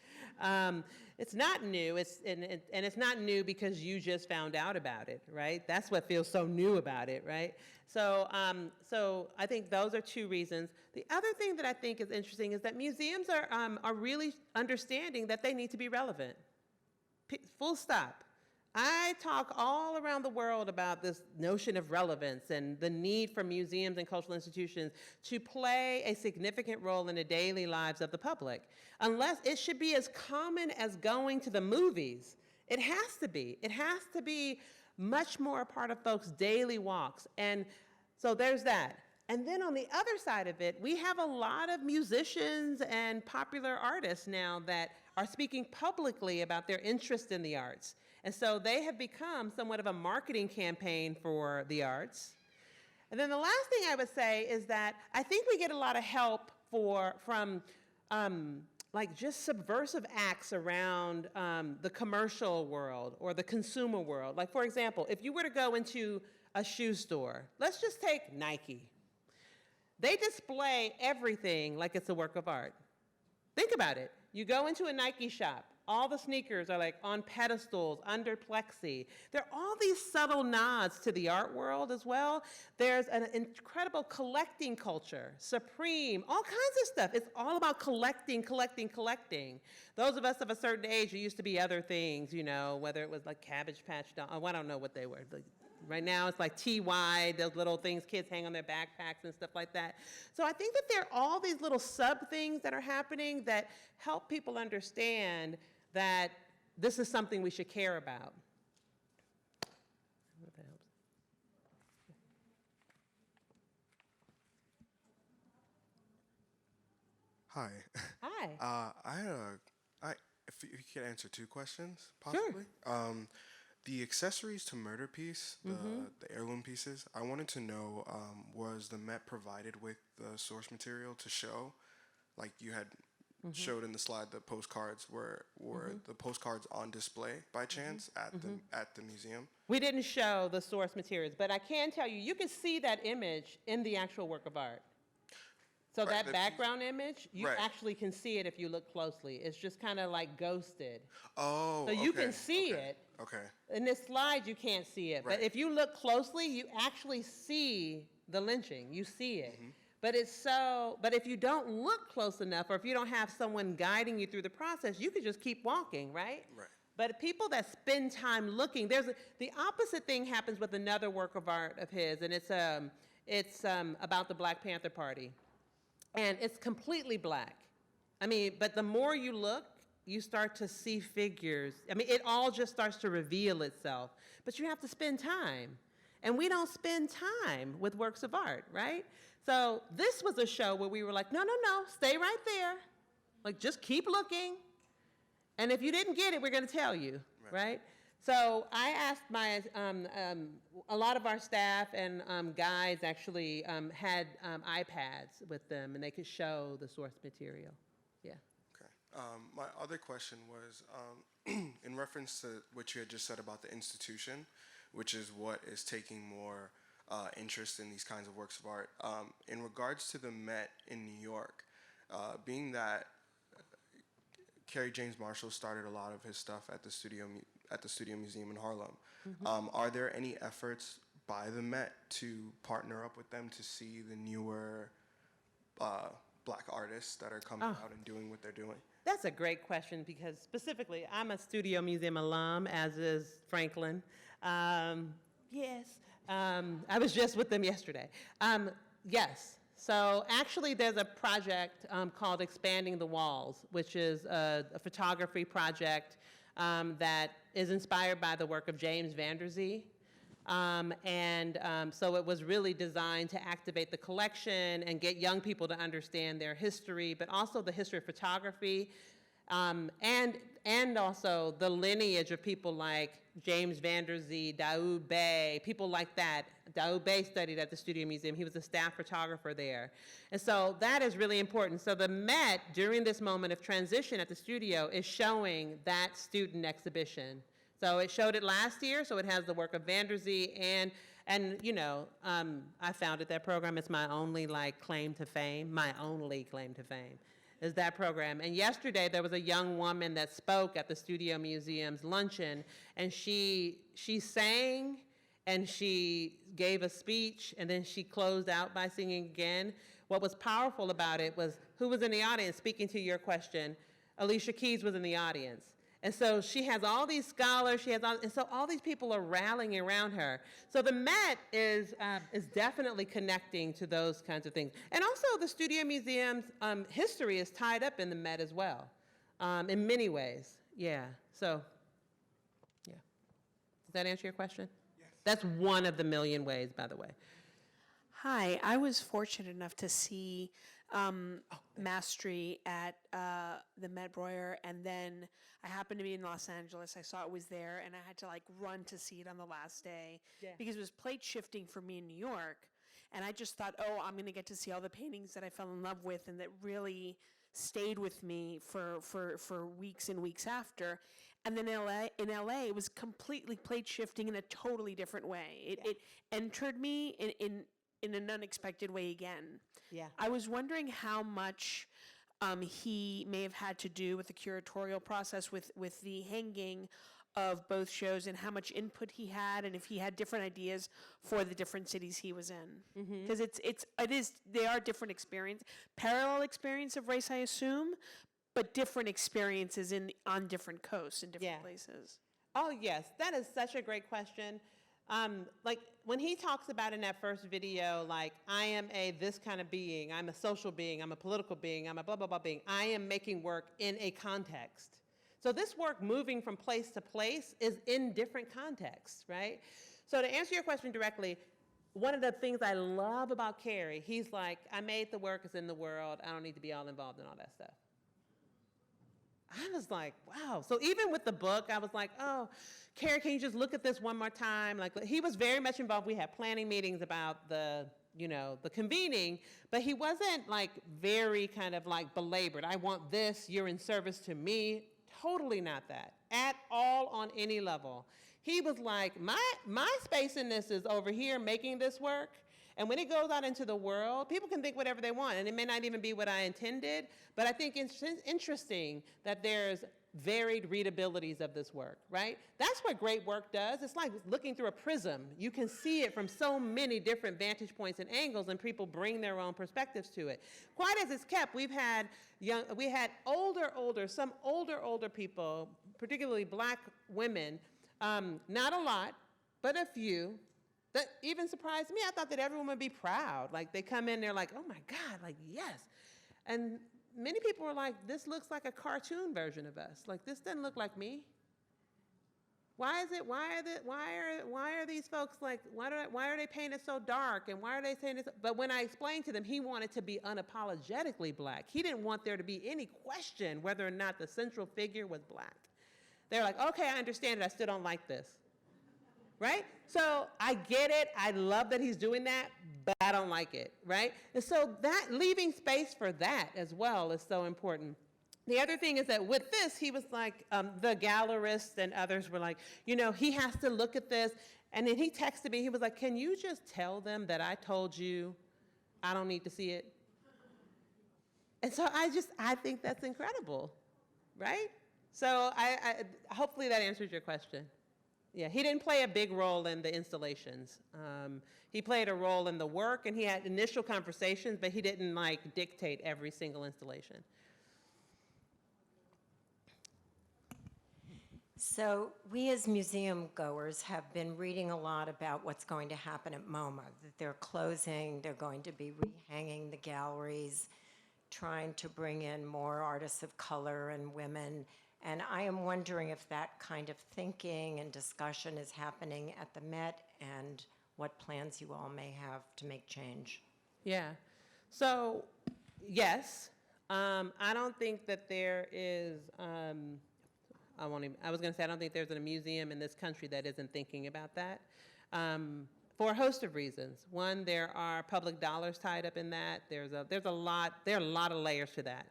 It's not new. And it's not new because you just found out about it, right? That's what feels so new about it, right? So I think those are two reasons. The other thing that I think is interesting is that museums are really understanding that they need to be relevant. Full stop. I talk all around the world about this notion of relevance and the need for museums and cultural institutions to play a significant role in the daily lives of the public. Unless it should be as common as going to the movies. It has to be. It has to be much more a part of folks' daily walks. And so there's that. And then on the other side of it, we have a lot of musicians and popular artists now that are speaking publicly about their interest in the arts. And so they have become somewhat of a marketing campaign for the arts. And then the last thing I would say is that I think we get a lot of help from like just subversive acts around the commercial world or the consumer world. Like, for example, if you were to go into a shoe store, let's just take Nike. They display everything like it's a work of art. Think about it. You go into a Nike shop, all the sneakers are like on pedestals, under plexi. There are all these subtle nods to the art world as well. There's an incredible collecting culture, Supreme, all kinds of stuff. It's all about collecting, collecting, collecting. Those of us of a certain age, it used to be other things, you know, whether it was like Cabbage Patch Dolls, I don't know what they were, Right now it's like TY, those little things kids hang on their backpacks and stuff like that. So I think that there are all these little sub things that are happening that help people understand that this is something we should care about. I hope that helps. Hi. Hi. If you could answer two questions, possibly. Sure. The accessories to murder piece, the heirloom pieces, I wanted to know, was the Met provided with the source material to show? Like you had showed in the slide, the postcards were the postcards on display by chance at the museum? We didn't show the source materials, but I can tell you, you can see that image in the actual work of art. So Right, that background image, you Right. actually can see it if you look closely. It's just kind of like ghosted. Oh, So you okay, can see okay, it. Okay. In this slide, you can't see it. But Right. if you look closely, you actually see the lynching. You see it. But but if you don't look close enough, or if you don't have someone guiding you through the process, you could just keep walking, right? Right. But people that spend time looking, the opposite thing happens with another work of art of his, and it's about the Black Panther Party. And it's completely black. I mean, but the more you look, you start to see figures. I mean, it all just starts to reveal itself. But you have to spend time. And we don't spend time with works of art, right? So this was a show where we were like, no, stay right there. Like, just keep looking. And if you didn't get it, we're going to tell you, right? So I asked a lot of our staff and guides actually had iPads with them, and they could show the source material. Yeah. Okay. My other question was in reference to what you had just said about the institution, which is what is taking more interest in these kinds of works of art. In regards to the Met in New York, being that Kerry James Marshall started a lot of his stuff at the Studio Museum in Harlem. Are there any efforts by the Met to partner up with them to see the newer Black artists that are coming out and doing what they're doing? That's a great question because specifically, I'm a Studio Museum alum, as is Franklin. Yes. I was just with them yesterday. Yes. So actually, there's a project called Expanding the Walls, which is a photography project that is inspired by the work of James Van Der Zee. So it was really designed to activate the collection and get young people to understand their history, but also the history of photography, and also the lineage of people like James Van Der Zee, Daoud Bey, people like that. Daoud Bey studied at the Studio Museum. He was a staff photographer there. And so that is really important. So the Met, during this moment of transition at the studio, is showing that student exhibition. So it showed it last year, so it has the work of Van Der Zee, and I founded that program. It's my only claim to fame, is that program. And yesterday there was a young woman that spoke at the Studio Museum's luncheon, and she sang and she gave a speech, and then she closed out by singing again. What was powerful about it was, who was in the audience, speaking to your question, Alicia Keys was in the audience. And so she has all these scholars, and so all these people are rallying around her. So the Met is definitely connecting to those kinds of things. And also the Studio Museum's history is tied up in the Met as well, in many ways. Yeah, so, yeah. Does that answer your question? Yes. That's one of the million ways, by the way. Hi, I was fortunate enough to see Mastery at the Met Breuer, and then I happened to be in Los Angeles. I saw it was there, and I had to run to see it on the last day because it was plate shifting for me in New York, and I just thought, oh, I'm going to get to see all the paintings that I fell in love with and that really stayed with me for weeks and weeks after. And then in LA, it was completely plate shifting in a totally different way. It entered me in an unexpected way again. Yeah. I was wondering how much he may have had to do with the curatorial process with the hanging of both shows, and how much input he had, and if he had different ideas for the different cities he was in. Because they are different experiences, parallel experience of race, I assume, but different experiences on different coasts in different places. Oh, yes, that is such a great question. Like when he talks about in that first video, like, I am a this kind of being, I'm a social being, I'm a political being, I'm a blah, blah, blah being, I am making work in a context. So this work moving from place to place is in different contexts, right? So to answer your question directly, one of the things I love about Kerry, he's like, I made the work, it's in the world, I don't need to be all involved in all that stuff. I was like, wow. So even with the book, I was like, oh, Kerry, can you just look at this one more time? Like, he was very much involved. We had planning meetings about the convening, but he wasn't like very kind of like belabored. I want this, you're in service to me. Totally not that at all on any level. He was like, my space in this is over here making this work. And when it goes out into the world, people can think whatever they want, and it may not even be what I intended, but I think it's interesting that there's varied readabilities of this work, right? That's what great work does. It's like looking through a prism. You can see it from so many different vantage points and angles, and people bring their own perspectives to it. Quite as it's kept, we had some older people, particularly Black women, not a lot, but a few, that even surprised me. I thought that everyone would be proud. Like, they come in, they're like, oh my God, like, yes. And many people were like, this looks like a cartoon version of us. Like, this doesn't look like me. Why are these folks like, why are they painted so dark, and why are they saying this? But when I explained to them, he wanted to be unapologetically Black. He didn't want there to be any question whether or not the central figure was Black. They're like, okay, I understand it, I still don't like this. Right? So I get it. I love that he's doing that, but I don't like it, right? And so that leaving space for that as well is so important. The other thing is that with this, he was like, the gallerists and others were like, he has to look at this. And then he texted me, he was like, can you just tell them that I told you I don't need to see it? And so I think that's incredible, right? So I hopefully that answers your question. Yeah, he didn't play a big role in the installations. He played a role in the work, and he had initial conversations, but he didn't like dictate every single installation. So we as museum goers have been reading a lot about what's going to happen at MoMA, that they're closing, they're going to be rehanging the galleries, trying to bring in more artists of color and women. And I am wondering if that kind of thinking and discussion is happening at the Met, and what plans you all may have to make change. Yeah. So, yes. I don't think that there is, I was going to say, I don't think there's a museum in this country that isn't thinking about that. For a host of reasons. One, there are public dollars tied up in that. there are a lot of layers to that,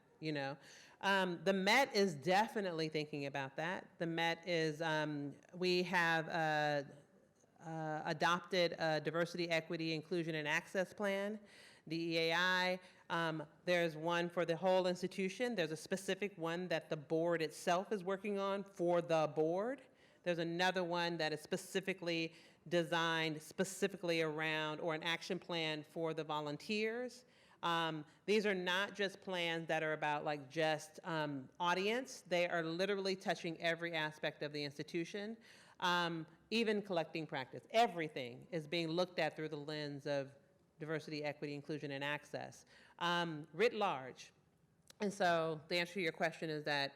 The Met is definitely thinking about that. The Met is, we have adopted a diversity, equity, inclusion, and access plan, DEAI. There's one for the whole institution. There's a specific one that the board itself is working on for the board. There's another one that is specifically designed specifically around, or an action plan for the volunteers. These are not just plans that are about like just audience. They are literally touching every aspect of the institution, even collecting practice. Everything is being looked at through the lens of diversity, equity, inclusion, and access, writ large. And so the answer to your question is that,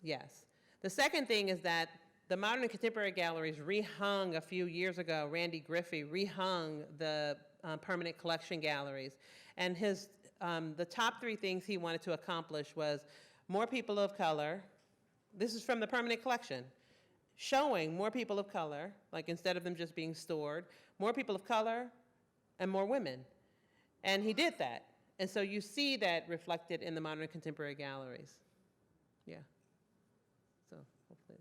yes. The second thing is that the Modern and Contemporary Galleries rehung a few years ago. Randy Griffey rehung the permanent collection galleries. And the top three things he wanted to accomplish was more people of color. This is from the permanent collection. Showing more people of color, like instead of them just being stored, more people of color and more women. And he did that. And so you see that reflected in the Modern and Contemporary Galleries. Yeah. So hopefully.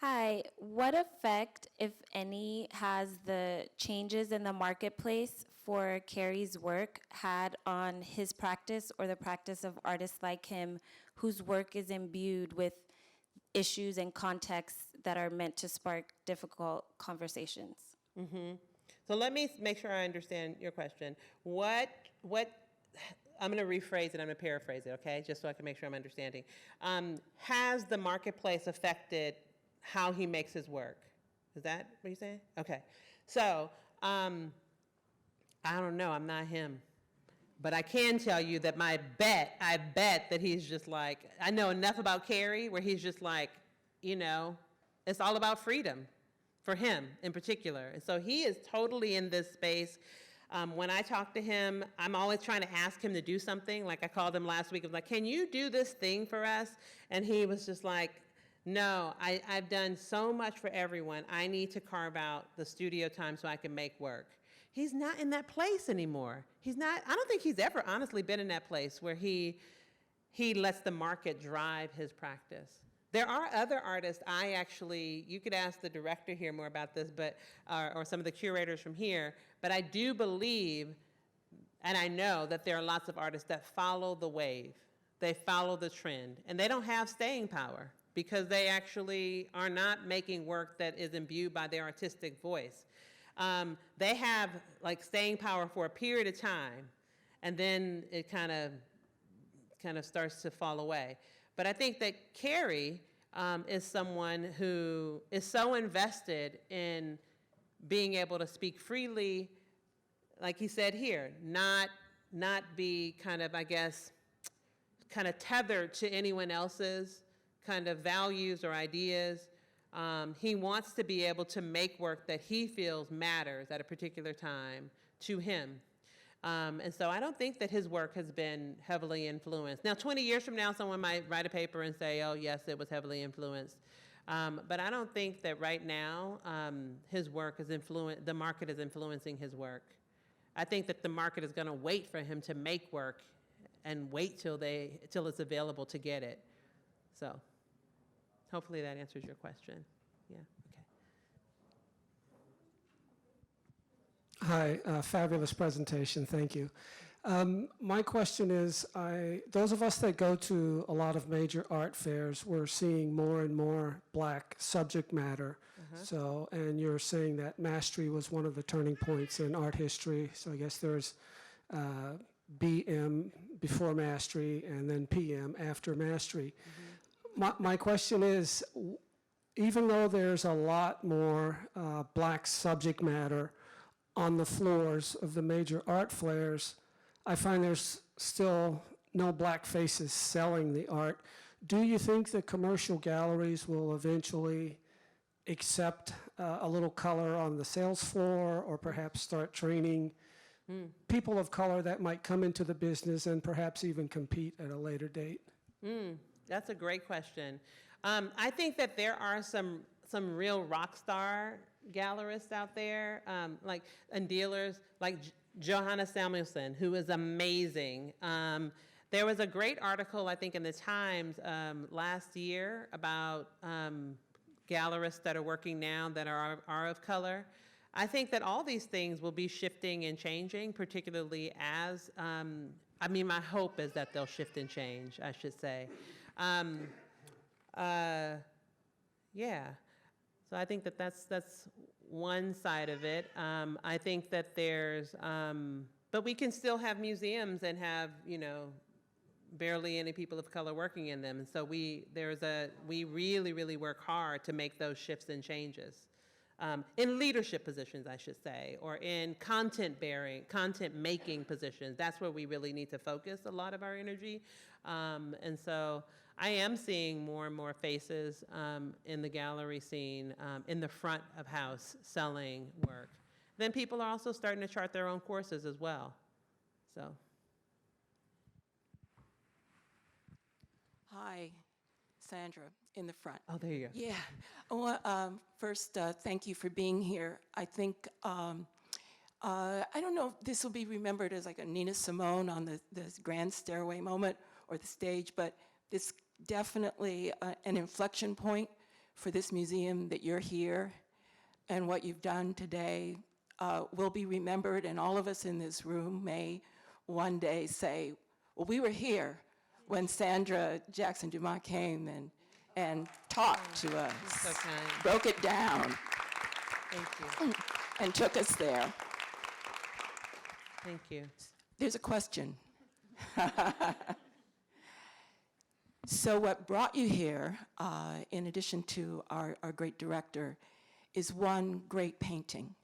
Hi, what effect, if any, has the changes in the marketplace for Kerry's work had on his practice or the practice of artists like him whose work is imbued with issues and contexts that are meant to spark difficult conversations? Mm-hmm. So let me make sure I understand your question. What I'm going to rephrase it, I'm going to paraphrase it, okay, just so I can make sure I'm understanding. Has the marketplace affected how he makes his work? Is that what you're saying? Okay. So, I don't know. I'm not him. But I can tell you that I bet that he's just like, I know enough about Kerry where he's just like, you know, it's all about freedom for him in particular. And so he is totally in this space. When I talk to him, I'm always trying to ask him to do something. Like I called him last week. I was like, can you do this thing for us? And he was just like, no, I've done so much for everyone. I need to carve out the studio time so I can make work. He's not in that place anymore. He's not, I don't think he's ever honestly been in that place where he lets the market drive his practice. There are other artists, you could ask the director here more about this, but or some of the curators from here, but I do believe, and I know that there are lots of artists that follow the wave. They follow the trend, and they don't have staying power because they actually are not making work that is imbued by their artistic voice. They have like staying power for a period of time, and then it kind of starts to fall away. But I think that Kerry is someone who is so invested in being able to speak freely, like he said here, not be kind of, I guess, kind of tethered to anyone else's kind of values or ideas. He wants to be able to make work that he feels matters at a particular time to him. And so I don't think that his work has been heavily influenced. Now, 20 years from now, someone might write a paper and say, oh, yes, it was heavily influenced. But I don't think that right now his work is the market is influencing his work. I think that the market is going to wait for him to make work and wait till it's available to get it. So hopefully that answers your question. Yeah, okay. Hi, fabulous presentation, thank you. My question is, those of us that go to a lot of major art fairs, we're seeing more and more Black subject matter. So, and you're saying that mastery was one of the turning points in art history. So I guess there's BM before mastery and then PM after mastery. My question is, even though there's a lot more Black subject matter on the floors of the major art fairs, I find there's still no Black faces selling the art. Do you think the commercial galleries will eventually accept a little color on the sales floor, or perhaps start training people of color that might come into the business and perhaps even compete at a later date? That's a great question. I think that there are some real rock star gallerists out there, and dealers like Johanna Samuelson, who is amazing. There was a great article, I think, in the Times last year about gallerists that are working now that are of color. I think that all these things will be shifting and changing, particularly as, my hope is that they'll shift and change, I should say. Yeah, so I think that that's one side of it. I think that there's, but we can still have museums and have, barely any people of color working in them. And so we really, really work hard to make those shifts and changes. In leadership positions, I should say, or in content making positions. That's where we really need to focus a lot of our energy. And so I am seeing more and more faces in the gallery scene, in the front of house selling work. Then people are also starting to chart their own courses as well. So. Hi, Sandra, in the front. Oh, there you go. Yeah. Well, first, thank you for being here. I think, I don't know if this will be remembered as like a Nina Simone on the grand stairway moment or the stage, but this definitely an inflection point for this museum that you're here, and what you've done today will be remembered, and all of us in this room may one day say, well, we were here when Sandra Jackson-Dumont came and talked to us, so kind. Broke it down. Thank you. And took us there. Thank you. There's a question. So what brought you here, in addition to our great director, is one great painting.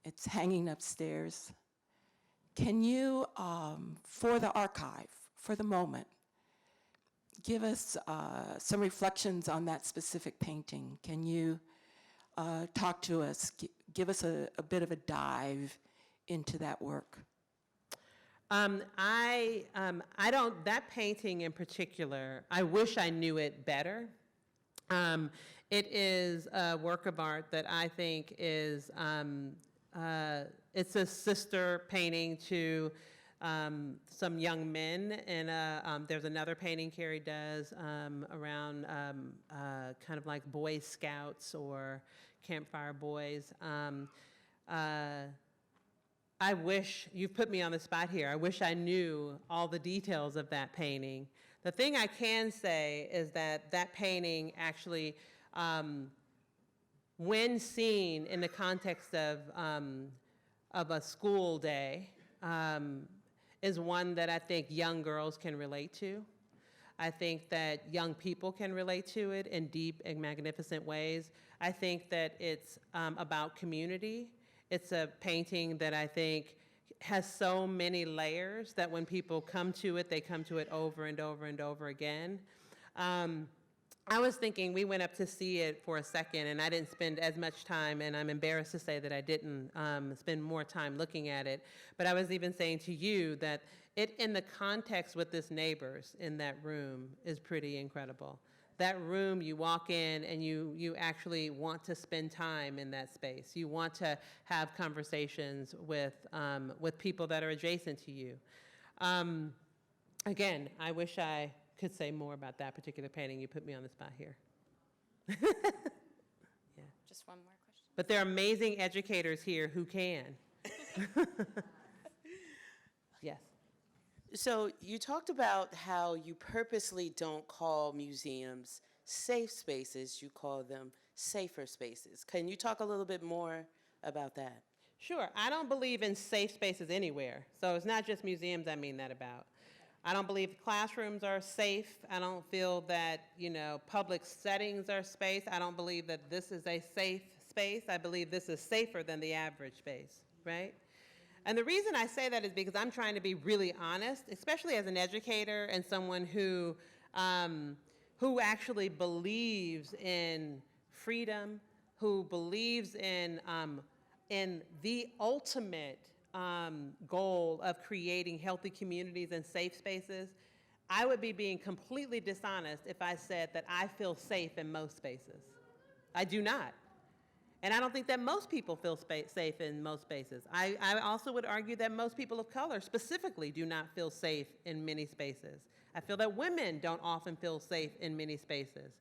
It's hanging upstairs. Can you, for the archive, for the moment, give us some reflections on that specific painting? Can you talk to us, give us a bit of a dive into that work? I don't, that painting in particular, I wish I knew it better. It is a work of art that I think is, it's a sister painting to some young men, and there's another painting Kerry does around kind of like Boy Scouts or Campfire Boys. I wish, you've put me on the spot here, I wish I knew all the details of that painting. The thing I can say is that that painting actually, when seen in the context of a school day, is one that I think young girls can relate to. I think that young people can relate to it in deep and magnificent ways. I think that it's about community. It's a painting that I think has so many layers that when people come to it, they come to it over and over and over again. I was thinking, we went up to see it for a second, and I didn't spend as much time, and I'm embarrassed to say that I didn't spend more time looking at it. But I was even saying to you that it, in the context with this neighbors in that room, is pretty incredible. That room, you walk in and you actually want to spend time in that space. You want to have conversations with people that are adjacent to you. Again, I wish I could say more about that particular painting. You put me on the spot here. Yeah. Just one more question. But there are amazing educators here who can. Yes. So you talked about how you purposely don't call museums safe spaces, you call them safer spaces. Can you talk a little bit more about that? Sure. I don't believe in safe spaces anywhere. So it's not just museums I mean that about. I don't believe classrooms are safe. I don't feel that, public settings are safe. I don't believe that this is a safe space. I believe this is safer than the average space, right? And the reason I say that is because I'm trying to be really honest, especially as an educator and someone who actually believes in freedom, who believes in the ultimate goal of creating healthy communities and safe spaces. I would be being completely dishonest if I said that I feel safe in most spaces. I do not. And I don't think that most people feel safe in most spaces. I also would argue that most people of color specifically do not feel safe in many spaces. I feel that women don't often feel safe in many spaces.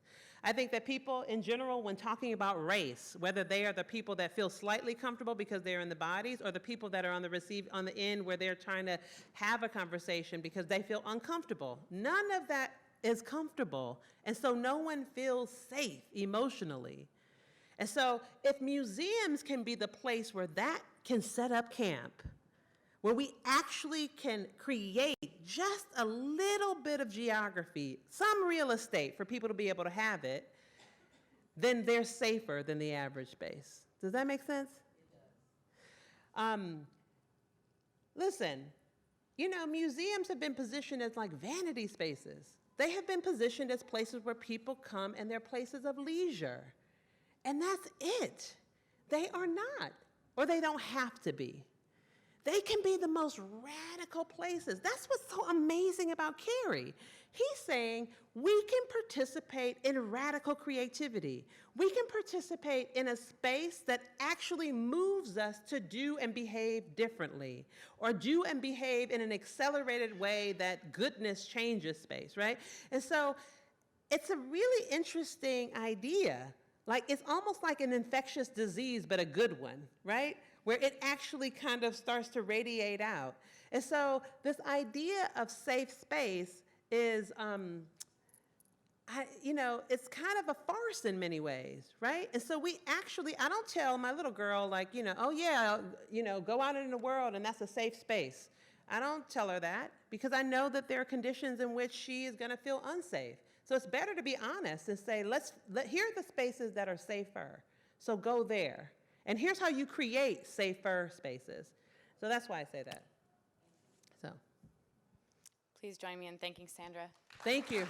I think that people in general, when talking about race, whether they are the people that feel slightly comfortable because they're in the bodies, or the people that are on the end where they're trying to have a conversation because they feel uncomfortable, none of that is comfortable. And so no one feels safe emotionally. And so if museums can be the place where that can set up camp, where we actually can create just a little bit of geography, some real estate for people to be able to have it, then they're safer than the average space. Does that make sense? Listen, museums have been positioned as like vanity spaces. They have been positioned as places where people come and they're places of leisure. And that's it. They are not, or they don't have to be. They can be the most radical places. That's what's so amazing about Kerry. He's saying we can participate in radical creativity. We can participate in a space that actually moves us to do and behave differently, or do and behave in an accelerated way that goodness changes space, right? And so it's a really interesting idea. Like, it's almost like an infectious disease, but a good one, right? Where it actually kind of starts to radiate out. And so this idea of safe space is, it's kind of a farce in many ways, right? And so I don't tell my little girl, go out in the world and that's a safe space. I don't tell her that because I know that there are conditions in which she is going to feel unsafe. So it's better to be honest and say, here are the spaces that are safer. So go there. And here's how you create safer spaces. So that's why I say that. So, Please join me in thanking Sandra. thank you.